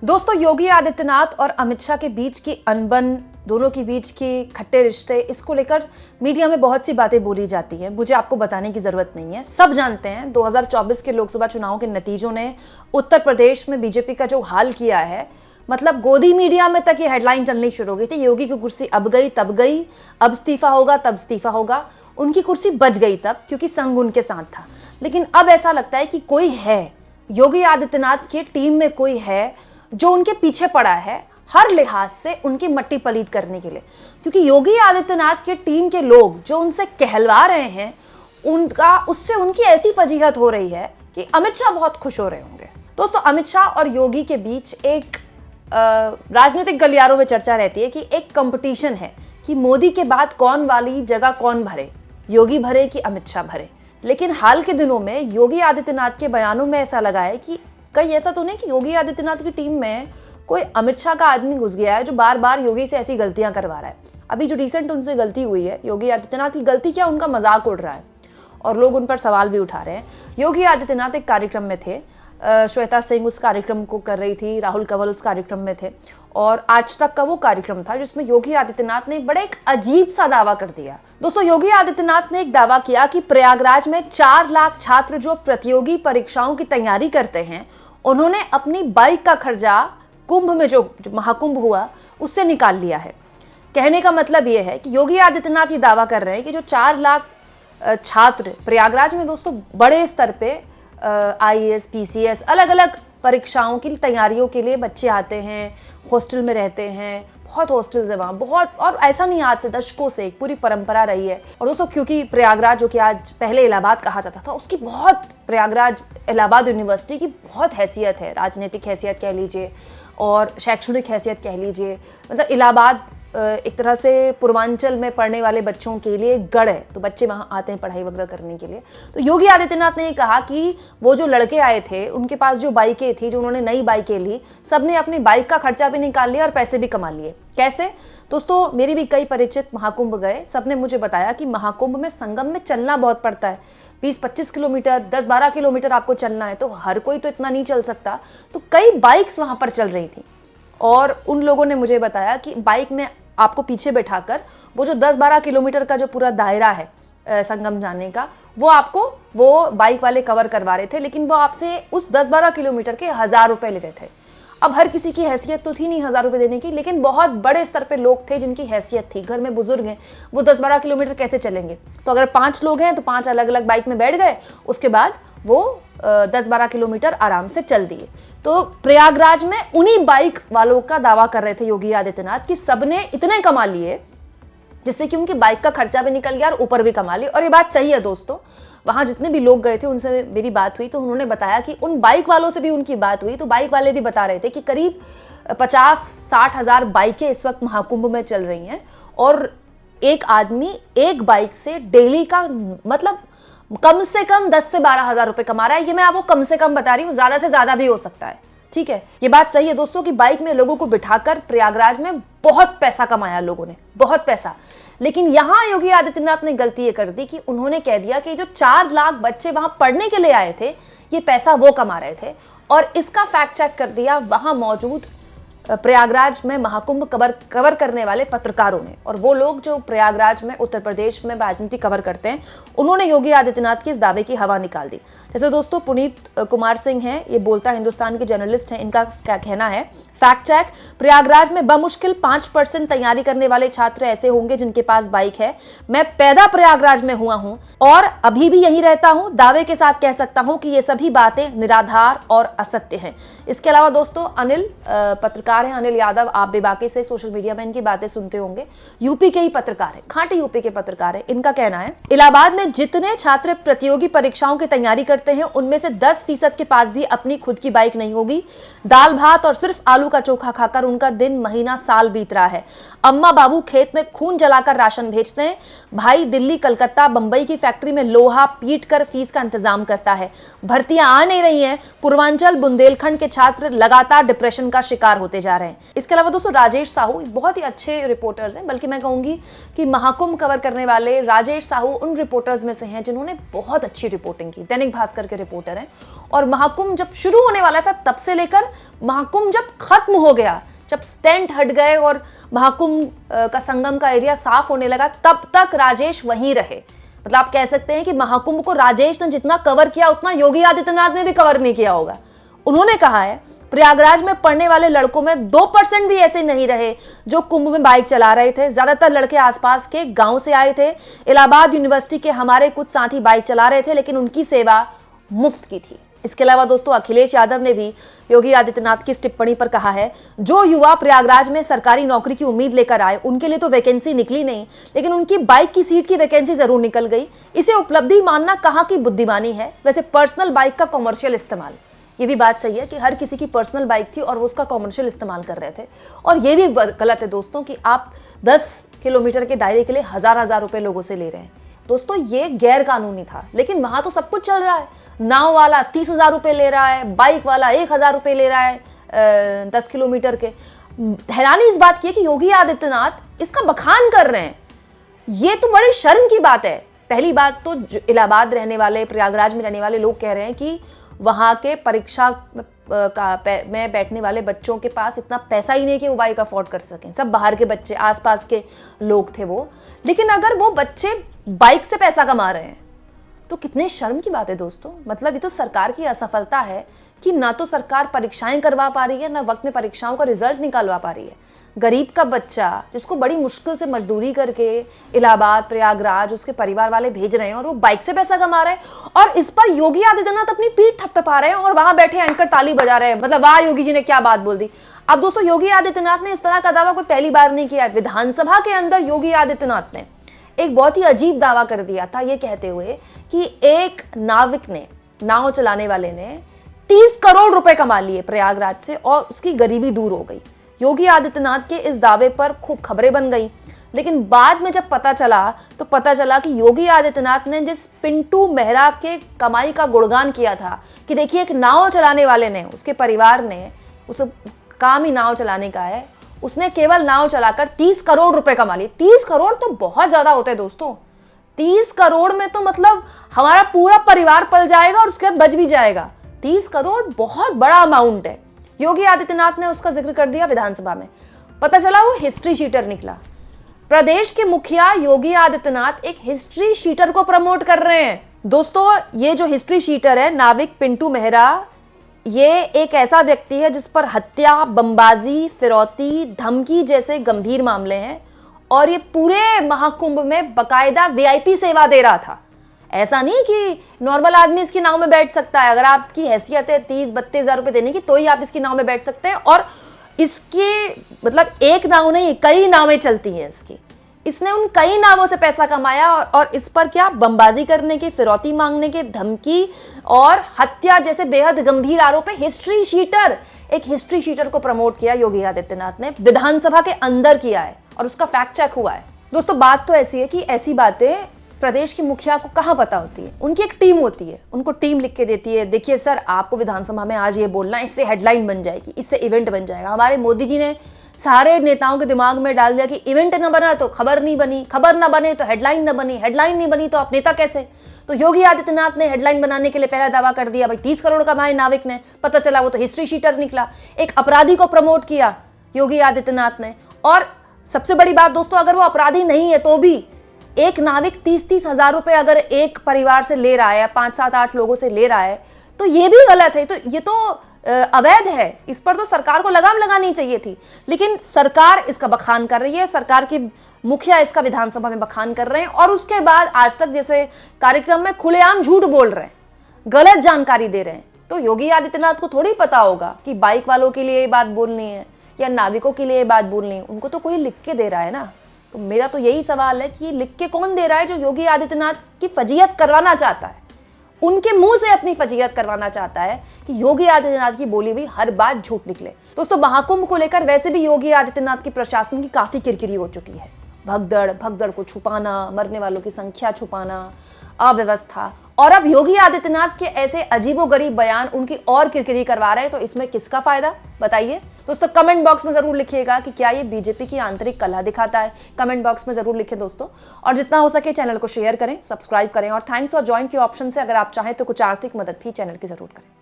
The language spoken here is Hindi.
दोस्तों, योगी आदित्यनाथ और अमित शाह के बीच की अनबन, दोनों के बीच के खट्टे रिश्ते, इसको लेकर मीडिया में बहुत सी बातें बोली जाती हैं। मुझे आपको बताने की ज़रूरत नहीं है, सब जानते हैं 2024 के लोकसभा चुनाव के नतीजों ने उत्तर प्रदेश में बीजेपी का जो हाल किया है, मतलब गोदी मीडिया में तक ये हेडलाइन चलनी शुरू हो गई थी। योगी की कुर्सी अब गई तब गई, अब इस्तीफा होगा तब इस्तीफा होगा। उनकी कुर्सी बच गई तब, क्योंकि संघ उनके साथ था। लेकिन अब ऐसा लगता है कि कोई है, योगी आदित्यनाथ की टीम में कोई है जो उनके पीछे पड़ा है हर लिहाज से उनकी मट्टी पलीत करने के लिए। क्योंकि योगी आदित्यनाथ के टीम के लोग जो उनसे कहलवा रहे हैं, उससे उनकी ऐसी फजीहत हो रही है कि अमित शाह बहुत खुश हो रहे होंगे। दोस्तों, अमित शाह और योगी के बीच एक राजनीतिक गलियारों में चर्चा रहती है कि एक कंपटीशन है कि मोदी के बाद कौन वाली जगह कौन भरे, योगी भरे कि अमित शाह भरे। लेकिन हाल के दिनों में योगी आदित्यनाथ के बयानों में ऐसा लगा है कि कहीं ऐसा तो नहीं कि योगी आदित्यनाथ की टीम में कोई अमित शाह का आदमी घुस गया है जो बार बार योगी से ऐसी गलतियां करवा रहा है। अभी जो रिसेंट उनसे गलती हुई है, योगी आदित्यनाथ की गलती क्या, उनका मजाक उड़ रहा है और लोग उन पर सवाल भी उठा रहे हैं। योगी आदित्यनाथ एक कार्यक्रम में थे, श्वेता सिंह उस कार्यक्रम को कर रही थी, राहुल कंवल उस कार्यक्रम में थे, और आज तक का वो कार्यक्रम था जिसमें योगी आदित्यनाथ ने बड़े एक अजीब सा दावा कर दिया। दोस्तों, योगी आदित्यनाथ ने एक दावा किया कि प्रयागराज में 4 लाख छात्र जो प्रतियोगी परीक्षाओं की तैयारी करते हैं, उन्होंने अपनी बाइक का खर्चा कुंभ में जो महाकुंभ हुआ उससे निकाल लिया है। कहने का मतलब यह है कि योगी आदित्यनाथ ये दावा कर रहे हैं कि जो 4 लाख छात्र प्रयागराज में, दोस्तों बड़े स्तर पे IAS, PCS अलग अलग परीक्षाओं की तैयारियों के लिए बच्चे आते हैं, हॉस्टल में रहते हैं, बहुत हॉस्टल्स है वहाँ, बहुत, और ऐसा नहीं आज से, दशकों से एक पूरी परंपरा रही है। और दोस्तों, क्योंकि प्रयागराज जो कि आज पहले इलाहाबाद कहा जाता था, उसकी बहुत, प्रयागराज इलाहाबाद यूनिवर्सिटी की बहुत हैसियत है, राजनीतिक हैसियत कह लीजिए और शैक्षणिक हैसियत कह लीजिए। मतलब इलाहाबाद एक तरह से पूर्वांचल में पढ़ने वाले बच्चों के लिए गढ़ है, तो बच्चे वहाँ आते हैं पढ़ाई वगैरह करने के लिए। तो योगी आदित्यनाथ ने कहा कि वो जो लड़के आए थे, उनके पास जो बाइकें थी, जो उन्होंने नई बाइकें ली, सब ने अपनी बाइक का खर्चा भी निकाल लिया और पैसे भी कमा लिए। कैसे? दोस्तों, मेरी भी कई परिचित महाकुंभ गए, सब ने मुझे बताया कि महाकुंभ में संगम में चलना बहुत पड़ता है, 20-25 किलोमीटर, 10-12 किलोमीटर आपको चलना है, तो हर कोई तो इतना नहीं चल सकता। तो कई बाइक्स वहाँ पर चल रही थी और उन लोगों ने मुझे बताया कि बाइक में आपको पीछे बैठाकर वो जो 10-12 किलोमीटर का जो पूरा दायरा है संगम जाने का, वो बाइक वाले कवर करवा रहे थे। लेकिन वो आपसे उस 10-12 किलोमीटर के 1000 रुपये ले रहे थे। अब हर किसी की हैसियत तो थी नहीं 1000 रुपये देने की, लेकिन बहुत बड़े स्तर पे लोग थे जिनकी हैसियत थी, घर में बुजुर्ग हैं, वो 10-12 किलोमीटर कैसे चलेंगे? तो अगर 5 लोग हैं तो 5 अलग अलग बाइक में बैठ गए, उसके बाद वो 10-12 किलोमीटर आराम से चल दिए। तो प्रयागराज में उन्हीं बाइक वालों का दावा कर रहे थे योगी आदित्यनाथ कि सबने इतने कमा लिए जिससे कि उनकी बाइक का खर्चा भी निकल गया और ऊपर भी कमा लिए। और ये बात सही है दोस्तों, वहाँ जितने भी लोग गए थे उनसे मेरी बात हुई तो उन्होंने बताया कि उन बाइक वालों से भी उनकी बात हुई, तो बाइक वाले भी बता रहे थे कि करीब 50-60 हज़ार बाइकें इस वक्त महाकुंभ में चल रही हैं और एक आदमी एक बाइक से डेली का मतलब कम से कम 10 से 12 हज़ार रुपये कमा रहा है। ये मैं आपको कम से कम बता रही हूँ, ज़्यादा से ज़्यादा भी हो सकता है। ठीक है, ये बात सही है दोस्तों कि बाइक में लोगों को बिठाकर प्रयागराज में बहुत पैसा कमाया लोगों ने, बहुत पैसा। लेकिन यहां योगी आदित्यनाथ ने गलती ये कर दी कि उन्होंने कह दिया कि जो 4 लाख बच्चे वहां पढ़ने के लिए आए थे, ये पैसा वो कमा रहे थे। और इसका फैक्ट चेक कर दिया वहां मौजूद प्रयागराज में महाकुंभ कवर करने वाले पत्रकारों ने, और वो लोग जो प्रयागराज में उत्तर प्रदेश में राजनीति कवर करते हैं, उन्होंने योगी आदित्यनाथ के इस दावे की हवा निकाल दी। जैसे दोस्तों पुनीत कुमार सिंह हैं, ये बोलता हिंदुस्तान के जर्नलिस्ट हैं, इनका क्या कहना है, फैक्ट चेक, प्रयागराज में बमुश्किल 5% तैयारी करने वाले छात्र ऐसे होंगे जिनके पास बाइक है। मैं पैदा प्रयागराज में हुआ हूं और अभी भी यहीं रहता हूं, दावे के साथ कह सकता हूं कि ये सभी बातें निराधार और असत्य हैं। इसके अलावा दोस्तों अनिल पत्रकार हैं, अनिल यादव, आप भी बाकी से सोशल मीडिया में इनकी बातें सुनते होंगे, यूपी के ही पत्रकार हैं, खांटी यूपी के पत्रकार हैं। इनका कहना है इलाहाबाद में जितने छात्र प्रतियोगी परीक्षाओं की तैयारी करते हैं उनमें से 10% के पास भी अपनी खुद की बाइक नहीं होगी। दाल भात और सिर्फ आलू का चोखा खाकर उनका दिन, महीना, साल बीत रहा है। अम्मा बाबू खेत में खून जलाकर राशन भेजते हैं। भाई दिल्ली, कलकत्ता, बंबई की फैक्ट्री में लोहा पीट कर फीस का इंतजाम करता है। भर्तियां आ नहीं रही हैं। पूर्वांचल, बुंदेलखंड के छात्र लगातार डिप्रेशन का शिकार होते जा रहे हैं। इसके अलावा दोस्तों राजेश साहू बहुत ही अच्छे रिपोर्टर्स हैं, बल्कि मैं कहूँगी कि महाकुंभ कवर करने वाले राजेश साहू उन रिपोर्टर्स में से हैं जिन्होंने बहुत अच्छी रिपोर्टिंग की। दैनिक भास्कर के रिपोर्टर हैं और महाकुंभ जब शुरू होने वाला था तब से लेकर महाकुंभ जब खत्म हो गया, जब स्टेंट हट गए और महाकुंभ का संगम का एरिया साफ होने लगा, तब तक राजेश वहीं रहे। मतलब आप कह सकते हैं कि महाकुंभ को राजेश ने जितना कवर किया उतना योगी आदित्यनाथ ने भी कवर नहीं किया होगा। उन्होंने कहा है प्रयागराज में पढ़ने वाले लड़कों में 2% भी ऐसे नहीं रहे जो कुंभ में बाइक चला रहे थे। ज्यादातर लड़के आसपास के गांव से आए थे। इलाहाबाद यूनिवर्सिटी के हमारे कुछ साथी बाइक चला रहे थे, लेकिन उनकी सेवा मुफ्त की थी। इसके अलावा दोस्तों अखिलेश यादव ने भी योगी आदित्यनाथ की इस टिप्पणी पर कहा है, जो युवा प्रयागराज में सरकारी नौकरी की उम्मीद लेकर आए उनके लिए तो वैकेंसी निकली नहीं, लेकिन उनकी बाइक की सीट की वैकेंसी जरूर निकल गई। इसे उपलब्धि मानना कहाँ की बुद्धिमानी है। वैसे पर्सनल बाइक का कॉमर्शियल इस्तेमाल, ये भी बात सही है कि हर किसी की पर्सनल बाइक थी और वो उसका कॉमर्शियल इस्तेमाल कर रहे थे। और ये भी गलत है दोस्तों कि आप 10 किलोमीटर के दायरे के लिए हजार रुपए लोगों से ले रहे हैं। दोस्तों ये गैर कानूनी था, लेकिन वहां तो सब कुछ चल रहा है। नाव वाला 30,000 रुपए ले रहा है, बाइक वाला 1,000 रुपए ले रहा है 10 किलोमीटर के। हैरानी इस बात की है कि योगी आदित्यनाथ इसका बखान कर रहे हैं। ये तो बड़ी शर्म की बात है। पहली बात तो इलाहाबाद रहने वाले, प्रयागराज में रहने वाले लोग कह रहे हैं कि वहाँ के परीक्षा में बैठने वाले बच्चों के पास इतना पैसा ही नहीं कि वो बाइक अफोर्ड कर सकें। सब बाहर के बच्चे, आसपास के लोग थे वो। लेकिन अगर वो बच्चे बाइक से पैसा कमा रहे हैं तो कितने शर्म की बात है दोस्तों। मतलब ये तो सरकार की असफलता है कि ना तो सरकार परीक्षाएं करवा पा रही है, ना वक्त में परीक्षाओं का रिजल्ट निकालवा पा रही है। गरीब का बच्चा जिसको बड़ी मुश्किल से मजदूरी करके इलाहाबाद, प्रयागराज उसके परिवार वाले भेज रहे हैं और वो बाइक से पैसा कमा रहे हैं, और इस पर योगी आदित्यनाथ अपनी पीठ थपथपा रहे हैं और वहां बैठे एंकर ताली बजा रहे हैं। मतलब वाह योगी जी ने क्या बात बोल दी। अब दोस्तों योगी आदित्यनाथ ने इस तरह का दावा कोई पहली बार नहीं किया है। विधानसभा के अंदर योगी आदित्यनाथ ने एक बहुत ही अजीब दावा कर दिया था, ये कहते हुए कि एक नाविक ने, नाव चलाने वाले ने 30 करोड़ रुपए कमा लिए प्रयागराज से और उसकी गरीबी दूर हो गई। योगी आदित्यनाथ के इस दावे पर खूब खबरें बन गई, लेकिन बाद में जब पता चला तो पता चला कि योगी आदित्यनाथ ने जिस पिंटू मेहरा के कमाई का गुणगान किया था कि देखिए एक नाव चलाने वाले ने, उसके परिवार ने, उस काम ही नाव चलाने का है, उसने केवल नाव चलाकर 30 करोड़ रुपए कमा लिए। 30 करोड़ तो बहुत ज्यादा होते हैं दोस्तों। 30 करोड़ में तो मतलब हमारा पूरा परिवार पल जाएगा और उसके बाद बच भी जाएगा। 30 करोड़ बहुत बड़ा अमाउंट है। योगी आदित्यनाथ ने उसका जिक्र कर दिया विधानसभा में। पता चला वो हिस्ट्री शीटर निकला। प्रदेश के मुखिया योगी आदित्यनाथ एक हिस्ट्री शीटर को प्रमोट कर रहे हैं। दोस्तों ये जो हिस्ट्री शीटर है नाविक पिंटू मेहरा, ये एक ऐसा व्यक्ति है जिस पर हत्या, बमबाजी, फिरौती, धमकी जैसे गंभीर मामले हैं और ये पूरे महाकुंभ में बकायदा वीआईपी सेवा दे रहा था। ऐसा नहीं कि नॉर्मल आदमी इसकी नाव में बैठ सकता है। अगर आपकी हैसियत है 30-32 हज़ार रुपए देने की तो ही आप इसकी नाव में बैठ सकते हैं। और इसके मतलब एक नाव नहीं, कई नावें चलती हैं इसकी। इसने उन कई नावों से पैसा कमाया और इस पर क्या बमबाजी करने के, फिरौती मांगने के, धमकी और हत्या जैसे बेहद गंभीर आरोप है। हिस्ट्री शीटर, एक हिस्ट्री शीटर को प्रमोट किया योगी आदित्यनाथ ने, विधानसभा के अंदर किया है और उसका फैक्ट चेक हुआ है। दोस्तों बात तो ऐसी है कि ऐसी बातें प्रदेश के मुखिया को कहाँ पता होती है। उनकी एक टीम होती है, उनको टीम लिख के देती है, देखिए सर आपको विधानसभा में आज ये बोलना है, इससे हेडलाइन बन जाएगी, इससे इवेंट बन जाएगा। हमारे मोदी जी ने सारे नेताओं के दिमाग में डाल दिया कि इवेंट न बना तो खबर नहीं बनी, खबर न बने तो हेडलाइन न बनी, हेडलाइन नहीं बनी तो आप नेता कैसे। तो योगी आदित्यनाथ ने हेडलाइन बनाने के लिए पहला दावा कर दिया, भाई 30 करोड़ कमाए नाविक ने। पता चला वो तो हिस्ट्री शीटर निकला। एक अपराधी को प्रमोट किया योगी आदित्यनाथ ने। और सबसे बड़ी बात दोस्तों, अगर वो अपराधी नहीं है तो भी एक नाविक 30-30 हज़ार रुपए अगर एक परिवार से ले रहा है, 5-7-8 लोगों से ले रहा है, तो ये भी गलत है। तो ये तो अवैध है। इस पर तो सरकार को लगाम लगानी चाहिए थी, लेकिन सरकार इसका बखान कर रही है। सरकार के मुखिया इसका विधानसभा में बखान कर रहे हैं और उसके बाद आज तक जैसे कार्यक्रम में खुलेआम झूठ बोल रहे हैं, गलत जानकारी दे रहे हैं। तो योगी आदित्यनाथ को थोड़ी पता होगा कि बाइक वालों के लिए ये बात बोलनी है या नाविकों के लिए ये बात बोलनी है। उनको तो कोई लिख के दे रहा है ना। तो मेरा तो यही सवाल है कि ये लिख के कौन दे रहा है जो योगी आदित्यनाथ की फजीहत करवाना चाहता है, उनके मुंह से अपनी फजीहत करवाना चाहता है कि योगी आदित्यनाथ की बोली हुई हर बात झूठ निकले। दोस्तों महाकुंभ को लेकर वैसे भी योगी आदित्यनाथ की प्रशासन की काफी किरकिरी हो चुकी है। भगदड़ को छुपाना, मरने वालों की संख्या छुपाना, अव्यवस्था, और अब योगी आदित्यनाथ के ऐसे अजीबोगरीब बयान उनकी और किरकिरी करवा रहे हैं, तो इसमें किसका फायदा बताइए दोस्तों। कमेंट बॉक्स में जरूर लिखिएगा कि क्या ये बीजेपी की आंतरिक कलह दिखाता है। कमेंट बॉक्स में जरूर लिखें दोस्तों, और जितना हो सके चैनल को शेयर करें, सब्सक्राइब करें, और थैंक्स और ज्वाइन के ऑप्शन से अगर आप चाहें तो कुछ आर्थिक मदद भी चैनल की जरूर करें।